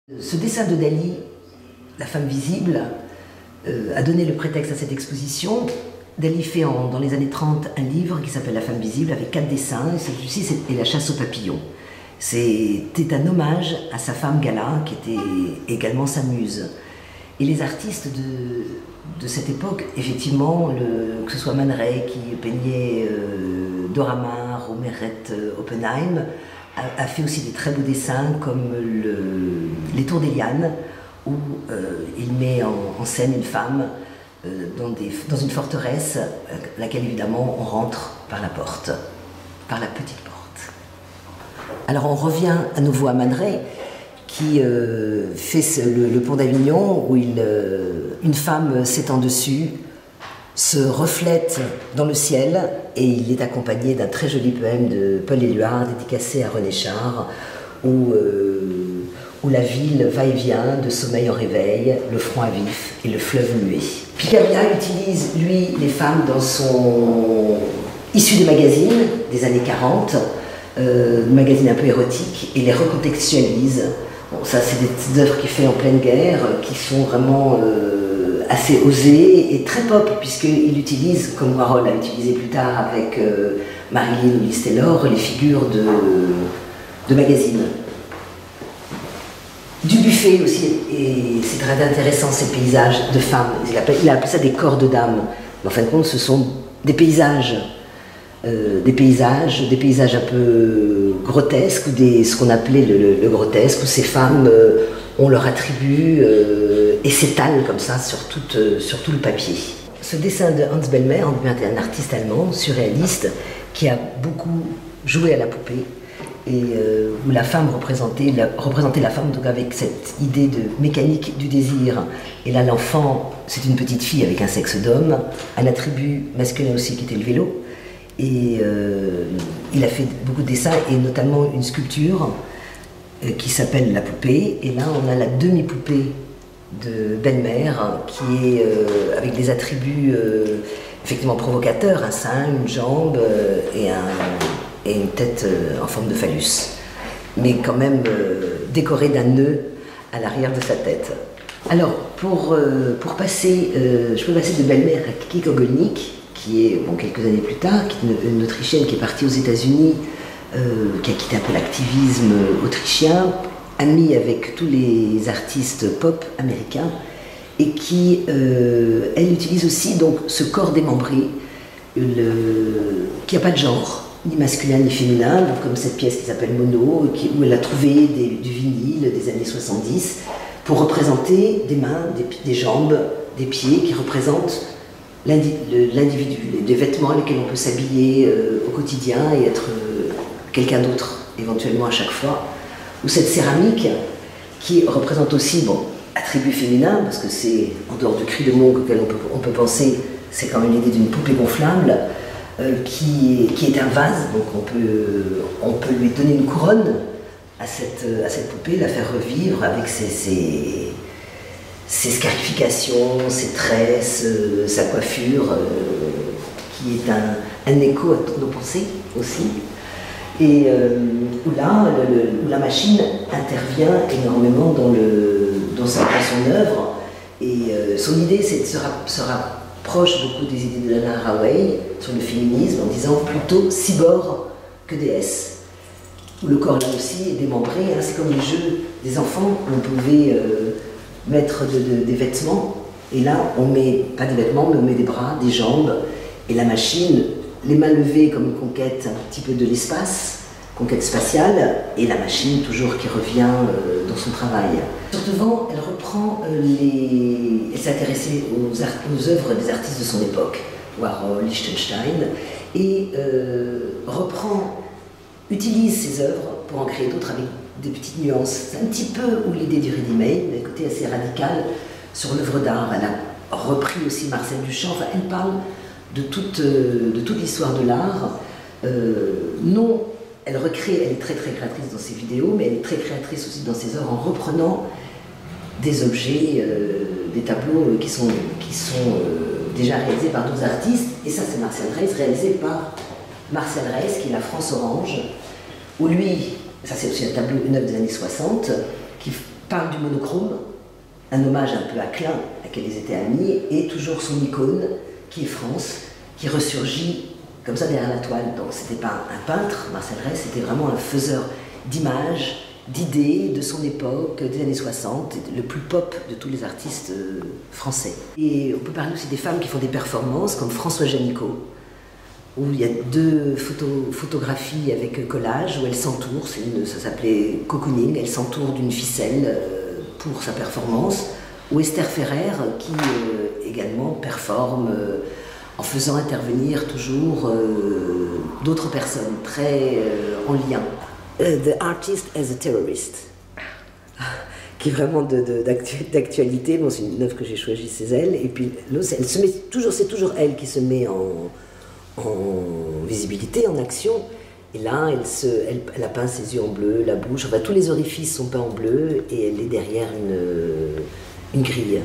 Ce dessin de Dali, La femme visible, a donné le prétexte à cette exposition. Dali fait dans les années 30 un livre qui s'appelle La femme visible avec 4 dessins, et celui-ci c'est La chasse aux papillons. C'était un hommage à sa femme Gala, qui était également sa muse. Et les artistes de cette époque, effectivement, que ce soit Man Ray qui peignait Dora Maar ou Meret Oppenheim, a fait aussi des très beaux dessins comme Les Tours des Lianes, où il met en scène une femme dans une forteresse, laquelle évidemment on rentre par la porte, par la petite porte. Alors on revient à nouveau à Man Ray, qui fait le pont d'Avignon, où une femme s'étend dessus, se reflète dans le ciel, et il est accompagné d'un très joli poème de Paul Éluard, dédicacé à René Char, où la ville va et vient, de sommeil en réveil, le front à vif et le fleuve muet. Picabia utilise, lui, les femmes issues des magazines des années 40, magazines un peu érotiques, et les recontextualise. Bon, ça, c'est des œuvres qu'il fait en pleine guerre, qui sont vraiment assez osées et très pop, puisqu'il utilise, comme Warhol a utilisé plus tard avec Marilyn ou Liz Taylor, les figures de magazines. Dubuffet aussi, et c'est très intéressant, ces paysages de femmes. Il a appelé ça des corps de dames. Mais en fin de compte, ce sont des paysages. Des paysages un peu grotesques, ou ce qu'on appelait le grotesque, où ces femmes ont leur attribut et s'étalent comme ça sur tout le papier. Ce dessin de Hans Bellmer, un artiste allemand, surréaliste, qui a beaucoup joué à la poupée, et où la femme représentait la femme donc avec cette idée de mécanique du désir. Et là, l'enfant, c'est une petite fille avec un sexe d'homme, un attribut masculin aussi qui était le vélo. Et il a fait beaucoup de dessins, et notamment une sculpture qui s'appelle La Poupée. Et là, on a la demi-poupée de Bellmer, qui est avec des attributs effectivement provocateurs, un sein, une jambe et une tête en forme de phallus, mais quand même décorée d'un nœud à l'arrière de sa tête. Alors, pour passer, je peux passer de Bellmer à Kiki Kogolnik, qui est, quelques années plus tard, qui est une Autrichienne qui est partie aux États-Unis, qui a quitté un peu l'activisme autrichien, amie avec tous les artistes pop américains, et qui, elle utilise aussi donc ce corps démembré, qui n'a pas de genre, ni masculin ni féminin, donc comme cette pièce qui s'appelle Mono, où elle a trouvé du vinyle des années 70, pour représenter des mains, des jambes, des pieds, qui représentent l'individu, des vêtements avec lesquels on peut s'habiller au quotidien et être quelqu'un d'autre, éventuellement à chaque fois. Ou cette céramique qui représente aussi, attribut féminin, parce que c'est, en dehors du cri de Monk auquel on peut penser, c'est quand même l'idée d'une poupée gonflable, qui est un vase, donc on peut lui donner une couronne à cette poupée, la faire revivre avec ses scarifications, ses tresses, sa coiffure, qui est un écho à toutes nos pensées aussi, et où la machine intervient énormément dans son œuvre, et son idée c'est de se rapproche beaucoup des idées de Donna Haraway sur le féminisme, en disant plutôt cyborg que déesse, où le corps là aussi est démembré, c'est comme les jeux des enfants où on pouvait mettre des vêtements, et là on met pas des vêtements mais on met des bras, des jambes, et la machine, les mains levées comme une conquête un petit peu de l'espace, conquête spatiale, et la machine toujours qui revient dans son travail. Sur devant, elle reprend elle s'est intéressée aux œuvres des artistes de son époque, Warhol, Lichtenstein, et utilise ces œuvres pour en créer d'autres avec des petites nuances. C'est un petit peu où l'idée du ready-made, d'un côté assez radical sur l'œuvre d'art. Elle a repris aussi Marcel Duchamp, elle parle de toute l'histoire de l'art. Non, elle est très très créatrice dans ses vidéos, mais elle est très créatrice aussi dans ses œuvres en reprenant des objets, des tableaux qui sont déjà réalisés par d'autres artistes. Et ça, c'est Marcel Reyes, réalisé par Marcel Reyes, qui est la France Orange, où lui, ça c'est aussi un tableau, une œuvre des années 60, qui parle du monochrome, un hommage un peu à Klein, à qui ils étaient amis, et toujours son icône, qui est France, qui ressurgit comme ça derrière la toile. Donc c'était pas un peintre, Marcel Rey, c'était vraiment un faiseur d'images, d'idées de son époque, des années 60, le plus pop de tous les artistes français. Et on peut parler aussi des femmes qui font des performances, comme Françoise Janicot, où il y a 2 photographies avec collage, où elle s'entoure, ça s'appelait Cocooning, elle s'entoure d'une ficelle pour sa performance, ou Esther Ferrer, qui également performe en faisant intervenir toujours d'autres personnes très en lien. The Artist as a Terrorist, qui est vraiment d'actualité. Bon, c'est une œuvre que j'ai choisie, c'est elle. Et puis elle se met toujours, c'est toujours elle qui se met en visibilité, en action. Et là, elle a peint ses yeux en bleu, la bouche, enfin tous les orifices sont peints en bleu, et elle est derrière une grille.